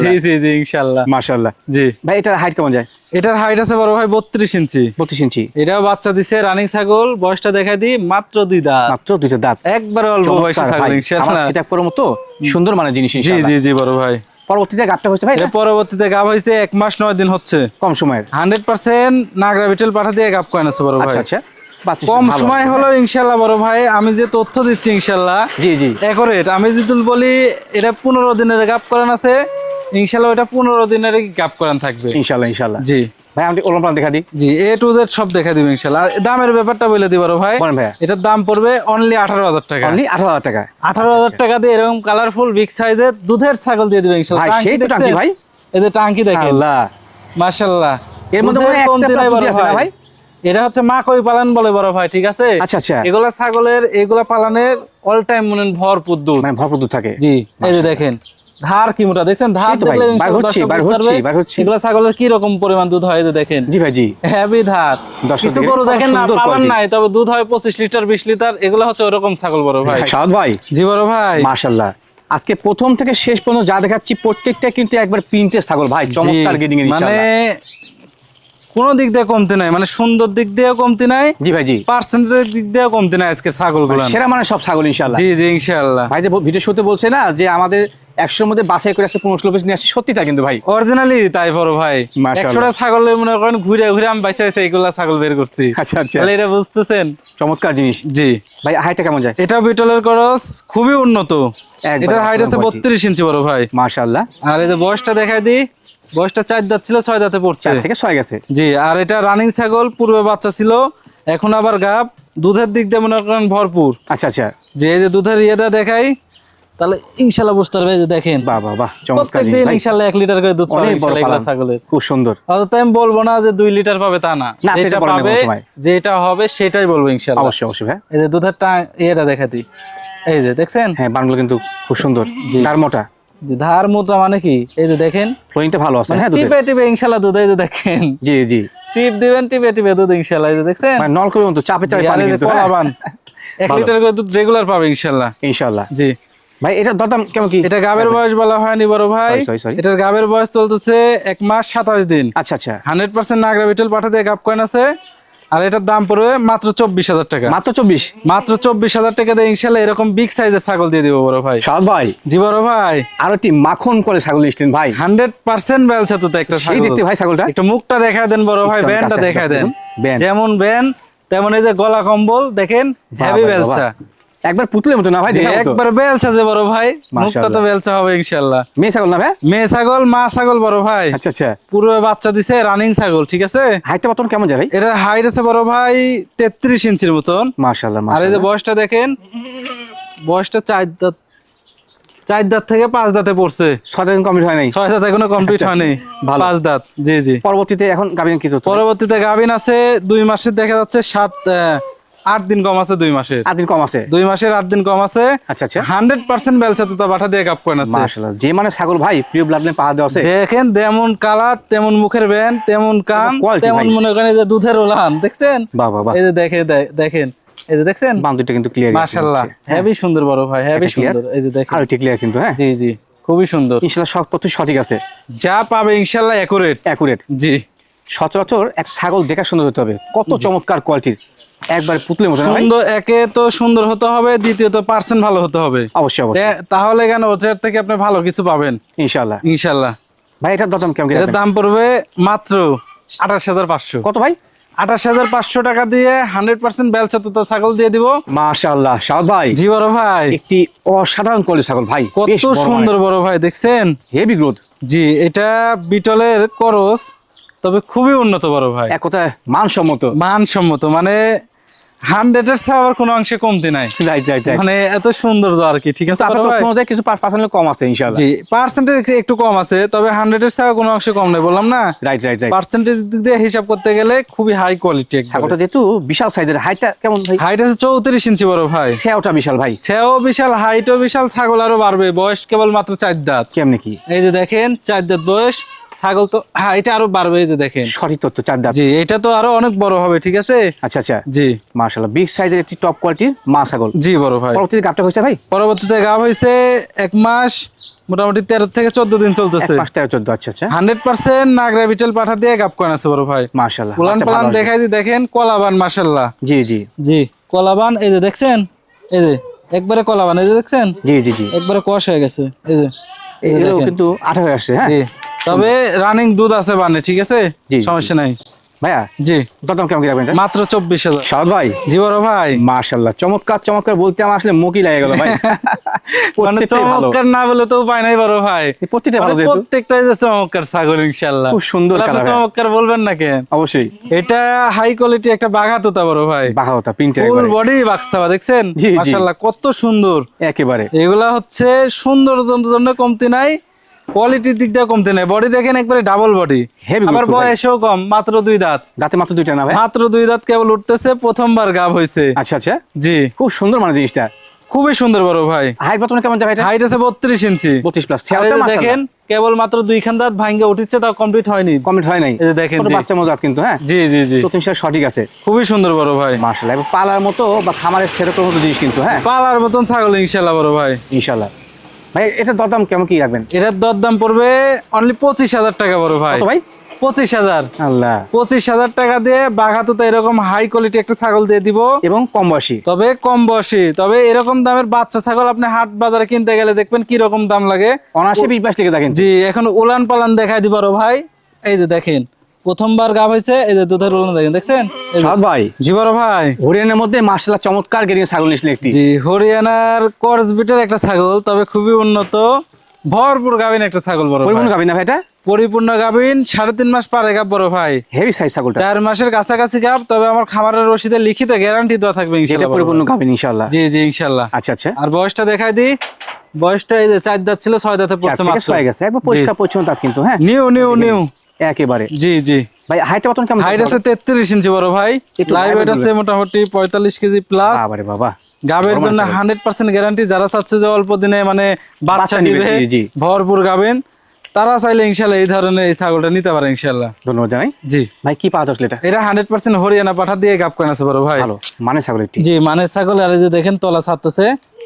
জি জি জি ইনশাআল্লাহ। মাশাআল্লাহ। জি ভাই এটার হাইট কেমন যায়? এটার হাইট আছে বড় ভাই 32 ইঞ্চি। 32 ইঞ্চি। এটাও বাচ্চা দিছে, রানিং ছাগল। বয়সটা দেখা দিই মাত্র 2 দাঁত। মাত্র 2 দাঁত, একবারে অল্প বয়সী ছাগল ইনশাআল্লাহ। সেটা করার মতো সুন্দর মানে জিনিস জি ইনশাআল্লাহ। জি জি বড় ভাই। পরবর্তীতে গাবটা হয়েছে ভাই? এর পরবর্তীতে গাব হয়েছে 1 মাস 9 দিন হচ্ছে। কম সময়ের 100% নাগরা বিটেল পাঠা দিয়ে গাব করেন আছে বড় ভাই। আচ্ছা আচ্ছা, কম সময় হলো ইনশাআল্লাহ বড় ভাই। আমি যে তথ্য দিচ্ছি ইনশাআল্লাহ জি জি একুরেট। আমি যদি বলি এটা 15 দিনের গাব করান আছে, ইনশাআল্লাহ ওটা 15 দিনের গাব করান থাকবে ইনশাআল্লাহ ইনশাআল্লাহ। জি ভাই আমি ওলন পালন দেখা দিই। জি, A to Z সব দেখা দিবেন ইনশাআল্লাহ। আর দামের ব্যাপারটা বলে দিব বড় ভাই। বলেন ভাই। এটার দাম পড়বে অনলি 18,000 টাকা। অনলি 18,000 টাকা। 18,000 টাকা দিয়ে এরকম কালারফুল বিগ সাইজের দুধের ছাগল দিয়ে দিবেন ইনশাআল্লাহ। ভাই সেই তো টাঙ্কি ভাই, এই যে টাঙ্কি দেখেন আল্লাহ মাশাআল্লাহ। এর মধ্যে মনে কমতি নাই বড় একটা ভাই। এটা হচ্ছে মা কই পালন বলে বড় ভাই, ঠিক আছে? আচ্ছা আচ্ছা, এগুলা ছাগলের এগুলা পালনের অল টাইম মনে ভরপুর দুধ, মানে ভরপুর দুধ থাকে। জি এই যে দেখেন ধার কি মোটা, দেখছেন ধার দেখলে ইনশাআল্লাহ দর্শক বুঝতে পারবে এগুলা ছাগলের কি রকম পরিমাণ দুধ হয়। এই যে দেখেন জি ভাই জি, হেভি ধার। কিছু গরু দেখেন না পালন নাই, তবে দুধ হয় 25 লিটার 20 লিটার। এগুলা হচ্ছে ওরকম ছাগল বড় ভাই। সাদ ভাই। জি বড় ভাই মাশাআল্লাহ, আজকে প্রথম থেকে শেষ পর্যন্ত যা দেখাচ্ছি প্রত্যেকটা কিন্তু একবার প্রিন্টের ছাগল ভাই, চমৎকার গেডিং এর মানে ইনশাআল্লাহ। কোন দিক দিয়ে কমতি নাই, মানে সুন্দর দিক দিয়েও কমতি নাই, জি ভাই জি, পার্সেন্টের দিক দিয়েও কমতি নাই আজকে ছাগলগুলো। সেরা মানে সব ছাগল ইনশাআল্লাহ। জি জি ইনশাআল্লাহ। ভাই যে ভিডিও শুতে বলছে না যে আমাদের 100 এর মধ্যে বাছাই করে আজকে 15 পিস নিয়ে আসি, সত্যি তা কিন্তু ভাই অরিজিনালি তাই বড় ভাই। মাশাআল্লাহ। 100টা ছাগলের মনে করেন ঘুরে ঘুরে আমি বাঁচা হয়েছে এইগুলা ছাগল বের করছি। আচ্ছা আচ্ছা, তাহলে এটা বুঝতেছেন চমৎকার জিনিস। জি ভাই হাইটটা কেমন যায়? এটা বিটলের ক্রস, খুবই উন্নত। এটার হাইট আছে 32 ইঞ্চি বড় ভাই। মাশাআল্লাহ। আর এই যে বয়সটা দেখাই দিই, বয়সটা 4 দাঁত ছিল, 6 দাঁতে পড়ছে। 4 থেকে 6 গেছে। জি, আর এটা রানিং ছাগল, পূর্বে বাচ্চা ছিল, এখন আবার গাব। দুধের দিক দিয়ে মনে করেন ভরপুর। আচ্ছা আচ্ছা, যে এই যে দুধের ইয়েটা দেখাই, তাহলে ইনশাআল্লাহ বুঝতে পারবে। যে দেখেন বাহ বাহ বাহ, চমৎকার প্রত্যেকদিন জিনিস ভাই। ইনশাআল্লাহ 1 লিটার করে দুধ পাবে ইনশাআল্লাহ এগুলা ছাগলের। খুব সুন্দর। অত আমি বলবো না যে 2 লিটার পাবে তা না, না, যেটা এটা বলেন না পাবে কোনো সময়। যেটা হবে সেটাই বলবো ইনশাআল্লাহ। অবশ্যই অবশ্যই ভাই। এই যে দুধের ইয়েটা দেখাতি, এই যে দেখছেন, হ্যাঁ বানগুলো কিন্তু খুব সুন্দর, তার মোটা। যে ধার মোটা মানে কি, এই যে দেখেন ফ্লোইংটা ভালো আছে। হ্যাঁ টিপে টিপে ইনশাআল্লাহ দুধ, এই যে দেখেন। জি জি, টিপ দিবেন, টিপে টিপে দুধ ইনশাআল্লাহ। এই যে দেখছেন মানে নলকূপের মতো চাপে চাপে পানি কিন্তু, হ্যাঁ? কলাবান 1 লিটার করে দুধ রেগুলার পাবে ইনশাআল্লাহ। ইনশাআল্লাহ। জি ভাই এটা দরদাম কেমন কি? এটা গাবের বয়স বলা হয়নি বড় ভাই, Sorry. এটার গাবের বয়স চলতেছে 1 মাস 27 দিন। আচ্ছা আচ্ছা, 100% নাগরা বিটল পাঠা দিয়ে গাব কয়েন আছে। আর এটার দাম পড়বে মাত্র 24,000 টাকা। মাত্র 24? মাত্র 24,000 টাকা দিয়ে ইনশাআল্লাহ এরকম বিগ সাইজের ছাগল দিয়ে দিব বড় ভাই। শাহাদ ভাই, জি বড় ভাই, আর একটি মাখন করে ছাগল নিয়েছিলেন ভাই, 100% বেলছা তো একটা সেই ছাগল। দেখতে ভাই ছাগলটা। একটু মুখটা দেখায় দেন বড় ভাই, একটু আমি ব্যান্ডটা কাছে দেখায় আসতে দেন। ব্যান্ড। যেমন ব্যান্ড তেমন এই যে গলা কম্বল দেখেন, হেভি বাবা, বেলছা। একবার পুতুলের মতো না ভাই, জি, দেখার মতো। একবার বেলছা যে বড় ভাই, মুখটা তো মাশাআল্লাহ। বেলছা হবে ইনশাআল্লাহ। মেয়ে ছাগল না ভাই? মেয়ে ছাগল, মা ছাগল বড় ভাই। আচ্ছা আচ্ছা, পুরো বাচ্চা দিছে, রানিং ছাগল, ঠিক আছে। হাইটটা বর্তমান কেমন যায় ভাই? এটার হাইট আছে বড় ভাই 33 ইঞ্চির মতন। মাশাআল্লাহ আর এই যে মাশাআল্লাহ। বয়সটা দেখেন, বয়সটা 4 দাঁত থেকে 5 দাঁতে পড়ছে। 6 দিন কমপ্লিট হয় নাই? 6 দাঁত এখনো কমপ্লিট হয়নি, ভালো। 5 দাঁত। জি জি। পরবর্তীতে এখন গাবিন কি হচ্ছে? পরবর্তীতে গাভিন আছে 2 মাসের, দেখা যাচ্ছে 8 দিন কম আছে 2 মাসের। 8 দিন কম আছে? 2 মাসের 8 দিন কম আছে। আচ্ছা আচ্ছা, 100% বেলচা তো বাটা দিয়ে কাপ কয়েন আছে। মাশাআল্লাহ। যে মানে ছাগল ভাই, প্রিয় ব্লাড লাইন পাওয়া দেওয়া আছে। দেখেন যেমন কালার, তেমন মুখের ব্যান্ড, তেমন কান, quality তেমন ভাই। মনে করেন যে দুধের ওলান, দেখছেন? বাহ বাহ বাহ, এই যে দেখেন, এই যে দেখছেন, বাম দুটো কিন্তু ক্লিয়ার। মাশাআল্লাহ, হেভি সুন্দর বড় ভাই, হেভি এটা clear? সুন্দর। এই যে দেখেন, আর ঠিক ক্লিয়ার কিন্তু, হ্যাঁ? জি জি, খুবই সুন্দর। ইনশাআল্লাহ সব তথ্য সঠিক আছে, যা পাবে ইনশাআল্লাহ একুরেট। অ্যাকুরেট। জি, সচরাচর একটা ছাগল দেখা সুন্দর হতে হবে, কত চমৎকার কোয়ালিটির, একবার পুতুলের মতো না ভাই? সুন্দর, একে তো সুন্দর হতে হবে, দ্বিতীয়ত পার্সেন্ট ভালো হতে হবে। অবশ্যই অবশ্যই, তাহলে কেন ওটার থেকে আপনি ভালো কিছু পাবেন ইনশাআল্লাহ। ইনশাআল্লাহ। ভাই এটার দাম কেমন কি এটার রাখবেন? দাম পড়বে মাত্র 28,500। কত ভাই? 28,500 টাকা দিয়ে 100% বেলচা তোতা ছাগল দিয়ে দিব। মাশাআল্লাহ শাহাদ ভাই, জি বড় ভাই, একটি অসাধারণ কোয়ালিটির ছাগল ভাই, কত সুন্দর বড় ভাই, দেখছেন? Heavy growth. জি, এটা বিটলের করস, তবে খুবই উন্নত বড় ভাই, এক কথায় মানসম্মত। মানসম্মত, মানে 100-এর ছাওয়ার কোনো অংশে কমতি নাই, রাইট রাইট রাইট। মানে এত সুন্দর তো আর কি, ঠিক আছে আপনার বড় ভাই? তথ্য অনুযায়ী কিছু পার্সেন্ট কম আছে ইনশাআল্লাহ। জি, পার্সেন্টেজ একটু কম আছে, তবে 100-এর ছাওয়া কোনো অংশে কম নাই, বললাম না? Right right right. পার্সেন্টেজ দিক দিয়ে হিসাব করতে গেলে খুবই হাই কোয়ালিটি। ছাগলটা যেহেতু বিশাল সাইজের, হাইটটা কেমন ভাই? হাইট আছে 34 ইঞ্চি বড় ভাই, সেওটা বিশাল ভাই। সেও বিশাল, হাইটও বিশাল, ছাগল আরো বাড়বে, বয়স কেবল মাত্র 4 দাঁত। কেমনে কি? এই যে দেখেন 4 দাঁত বয়স, ছাগল তো এটা আরো বাড়বে, এই যে দেখেন। সঠিক তথ্য, 4 দাঁত। জি, এটা তো আরো অনেক বড় হবে, ঠিক আছে। আচ্ছা আচ্ছা, জি মাশাআল্লাহ, বিগ সাইজের একটি টপ কোয়ালিটির মা ছাগল। জি বড় ভাই। পরবর্তীতে গাবটা হয়েছে ভাই? পরবর্তীতে গাব হয়েছে 1 মাস মোটামুটি 13 থেকে 14 দিন চলতেছে। 1 মাস 13 14। আচ্ছা আচ্ছা, 100% নাগরা বিটেল পাঠা দিয়ে গাব কয়েন আছে বড় ভাই। মাশাআল্লাহ। উলান আচ্ছা, পালান ভালো দেখাই দি, দেখেন কলাবান মাশাআল্লাহ। জি জি জি, কলাবান, এই যে দেখছেন, এই যে একবারে কলাবান, এই যে দেখছেন, জি জি জি, একবারে কষ হয়ে গেছে, এই যে এগুলো কিন্তু আঠা হয়ে আসছে, হ্যাঁ? জি, তবে রানিং দুধ আছে বানে, ঠিক আছে, জি, জি। সমস্যা নাই। ভাইয়া জি, দাম কেমন কি রাখবেন এটা? মাত্র 24,000। শাহাদ ভাই, জি বড় ভাই, মাশাআল্লাহ, চমৎকার চমৎকার বলতে আমার আসলে মুখই লেগে গেল ভাই। মানে প্রত্যেকটাই ভালো, চমৎকার না বলে তো উপায় নাই বড় ভাই, প্রত্যেকটা ভালো মানে যেহেতু। প্রত্যেকটাই যে চমৎকার ছাগল ইনশাআল্লাহ। খুব সুন্দর তাহলে আপনি কালার, চমৎকার বলবেন না কেন? অবশ্যই। এটা হাই কোয়ালিটি একটা বাঘা তোতা বড় ভাই, বাঘাওতা প্রিন্টার ফুল একবারে বডি বাক্সাবা, দেখছেন? জি, জি। মাশাআল্লাহ, কত সুন্দর। একেবারে। এগুলা হচ্ছে সুন্দর জন্য কমতি নাই, কোয়ালিটির দিক দিয়ে কমতি নাই। বডি দেখেন একবারে ডাবল বডি, Heavy আবার good ভাই। বয়সও কম, মাত্র 2 দাঁত। দাঁতে মাত্র 2টা না ভাই? মাত্র 2 দাঁত কেবল উঠতেছে, প্রথমবার গাব হয়েছে। আচ্ছা আচ্ছা, জি, খুব সুন্দর মানে জিনিসটা। খুবই সুন্দর বড় ভাই। হাইট বর্তমানে কেমন যাবে এটা? হাইট আছে 32 ইঞ্চি। 32 প্লাস। আর এই ছেলেটা যে মাশাআল্লাহ দেখেন কেবল মাত্র 2 খান দাঁত ভাঙ্গে উঠছে, তাও কমপ্লিট হয়নি। কমেন্ট হয় নাই। এই যে দেখেন, ছোট জি। বাচ্চা মজাত কিন্তু, হ্যাঁ? জি জি জি, তো তুমি সঠিক আছে খুবই সুন্দর বড় ভাই, মাশাআল্লাহ, এবং পালার মতো বা খামারের ছেড়ে মতো জিনিস কিন্তু, হ্যাঁ? পালার মতন ছাগল ইনশাআল্লাহ বড় ভাই। ইনশাআল্লাহ। ভাই এটা দরদাম কেমন কি রাখবেন? এটার দরদাম পড়বে অনলি 25,000 টাকা বড় ভাই। কত ভাই? 25,000। আল্লাহ। 25,000 টাকা দিয়ে বাঘাতুতা এরকম হাই কোয়ালিটি একটা ছাগল দিয়ে দিব, এবং কম বয়সী, তবে কম বয়সী। তবে এরকম দামের বাচ্চা ছাগল আপনি হাট বাজারে কিনতে গেলে দেখবেন কি রকম দাম লাগে। অনায়াসে 20-22 টাকা দেখেন। জি, এখন উলান পালান দেখাই দিব বড় ভাই। এই যে দেখেন, প্রথমবার গাব হয়েছে, এই যে দুধের উলান দেখেন, দেখছেন? এই যে- শাহাদ ভাই, জি বড় ভাই। হরিয়ানার মধ্যে মাশাআল্লাহ চমৎকার গেরিং ছাগল নিয়েছিলেন একটি। জি, হরিয়ানার করস বিটের একটা ছাগল, তবে খুবই উন্নত, ভরপুর গাভিন একটা ছাগল বড় ভাই। পরিপূর্ণ গাভী না ভাই এটা? পরিপূর্ণ গাভিন, 3.5 মাস পারে গাব বড় ভাই। হেভি সাইজ ছাগলটা। 4 মাসের কাছাকাছি গাব, তবে আমার খামারের রসিদে লিখিত গ্যারান্টি দেওয়া থাকবে এটা ইনশাআল্লাহ। পরিপূর্ণ গাভী ইনশাআল্লাহ। জি জি ইনশাআল্লাহ। আচ্ছা আচ্ছা, আর বয়সটা দেখাই দি, বয়সটা এই যে 4 দাঁত ছিল, 6 দাঁতে 4 পড়ছে থেকে মাত্র। 6 গেছে, একবার পরিষ্কার পরিচ্ছন্ন দাঁত কিন্তু, হ্যাঁ? নিউ নিউ নিউ, একেবারে। জি জি। ভাই হাইটটা বর্তমানে কেমন? হাইট আছে 33 ইঞ্চি বড় ভাই, একটু লাইভ height ওয়েট আছে বলবেন। মোটামুটি 45 কেজি প্লাস। বাবারে বাবা, গাবের বড় জন্য মাছ ছাগল। 100% গ্যারান্টি, যারা চাচ্ছে যে অল্প দিনে মানে বাচ্চা বাচ্চা নিবে, দিবে, জি, জি। ভরপুর গাবেন, তারা চাইলে ইনশাল্লাহ এই ধরনের এই ছাগলটা নিতে পারে ইনশাল্লাহ। ধন্যবাদ জানাই। জি ভাই কি পাওয়া আসলে এটা? এটা 100% হরিয়ানা পাঠা দিয়ে গাব করেন আছে বড় ভাই। ভালো মানে ছাগল একটি। জি মানে ছাগল, আর এই যে দেখেন তলা ছাড়তেছে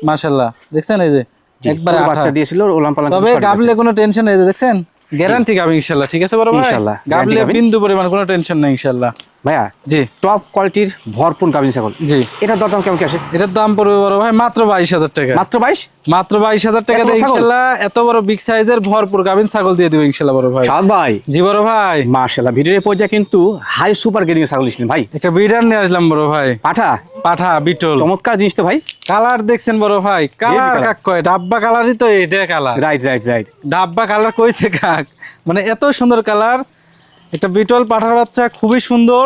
মাশাআল্লাহ, দেখছেন এই যে একবারে বাচ্চা আঠা। দিয়েছিল ওলাম পালাম। তবে গাবলে কোনো টেনশন নেই, এই যে দেখছেন গ্যারান্টি গাব ইনশাআল্লাহ। ঠিক আছে বড় ভাই, ইনশাআল্লাহ, গাবলে guarantee বিন্দু পরিমাণ কোনো টেনশন নাই ইনশাআল্লাহ। ভাইয়া জি টপ কোয়ালিটির ভরপুর গাভিন ছাগল, জি এটা দরদাম কেমন কি আসে? এটার দাম পড়বে বড় ভাই মাত্র 22,000 টাকা। মাত্র 22? মাত্র 22,000 টাকা এত দিয়ে ছাগল? ইনশাআল্লাহ এত বড় বিগ সাইজের ভরপুর গাভিন ছাগল দিয়ে দিবে ইনশাআল্লাহ বড় ভাই। সাদ ভাই জি বড় ভাই, মাশাআল্লাহ, ভিডিওর পর্যায়ে কিন্তু হাই সুপার গ্রেডিং ছাগল নিছিলেন ভাই। একটা বিডার নিয়ে আসলাম বড় ভাই, পাঠা পাঠা বিটল। চমৎকার জিনিস তো ভাই। কালার দেখছেন বড় ভাই, কালার colour। কাক কয় ডাব্বা কালারই তো এটা কালার। Right right right. ডাব্বা কালার কইছে কাক, মানে এত সুন্দর কালার। একটা বিটল পাঠার বাচ্চা, খুবই সুন্দর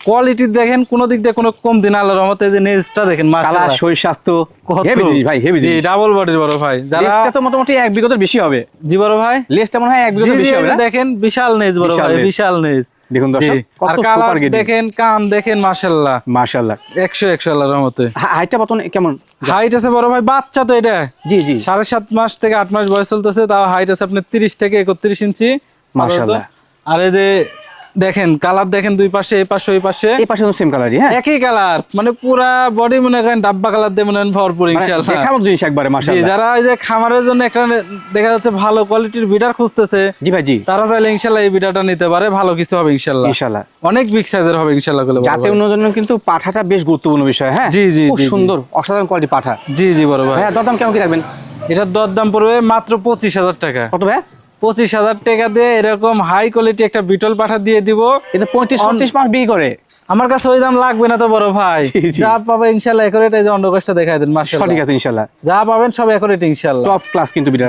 কোয়ালিটি। দেখেন কোন দিক দিয়ে কোনো কম দিন আল্লাহর রহমতে, যে নেজটা দেখেন কালার মাশাআল্লাহ শরীর স্বাস্থ্য কত হেভি জিনিস ভাই, হেভি জি জিনিস। ডাবল বডির বড় ভাই। যারা লেজটা তো মোটামুটি 1 বিঘতের বেশি হবে। জি বড় ভাই, লেজটা মনে হয় 1 জি বিঘতের জি বেশি হবে এই যে না? দেখেন বিশাল নেজ বড় বিশাল ভাই, নেজ। বিশাল নেজ। দেখুন দর্শক জি, কত আর সুপার কালার গ্রেডিং। দেখেন, কান দেখেন মাশাআল্লাহ মাশাআল্লাহ। 100 আল্লাহর রহমতে। হাইটটা বর্তমানে কেমন? হাইট আছে বড় ভাই, বাচ্চা তো এটা জি জি 7.5 মাস থেকে 8 মাস বয়স চলতেছে, তাও হাইট আছে আপনার 30 থেকে 31 ইঞ্চি মাশাআল্লাহ। আর এই যে দেখেন কালার দেখেন, দুই পাশে এই পাশে ওই পাশে এই পাশে সেম কালারই। হ্যাঁ একই কালার, মানে পুরা বডি মনে করেন ডাব্বা কালার দিয়ে মনে করেন ভরপুর ইনশাআল্লাহ। দেখার জিনিস একবারে জি, মাশাআল্লাহ। যারা এই যে খামারের জন্য একটা দেখা যাচ্ছে ভালো কোয়ালিটির বিডার খুঁজতেছে, জি ভাই জি তারা চাইলে ইনশাআল্লাহ এই বিডারটা নিতে পারে, ভালো কিছু হবে ইনশাআল্লাহ। ইনশাআল্লাহ। অনেক বিগ সাইজের হবে ইনশাআল্লাহ বলে বড় জাতে ভাই। উন্নয়নের জন্য কিন্তু পাঠাটা বেশ গুরুত্বপূর্ণ বিষয়। হ্যাঁ জি, জি, খুব জি, জি। সুন্দর অসাধারণ কোয়ালিটি পাঠা। জি জি বড় ভাই, ভাইয়া দরদাম কেমন কি রাখবেন? এটার দরদাম পড়বে মাত্র 25,000 টাকা। কত ভাইয়া? 25,000 টাকা দিয়ে এরকম হাই কোয়ালিটি একটা বিটল পাঠা দিয়ে দিব। এটা 35-36 মাস বিক্রি করে। আমার কাছে ওই দাম লাগবে না তো বড় ভাই, জি, জি। যা পাবে ইনশাআল্লাহ একুরেট। এই যে অন্ডকোষটা দেখাই দেন মাশাআল্লাহ, সঠিক আছে ইনশাআল্লাহ। যা পাবেন সব একুরেট ইনশাআল্লাহ। টপ ক্লাস কিন্তু বিটার।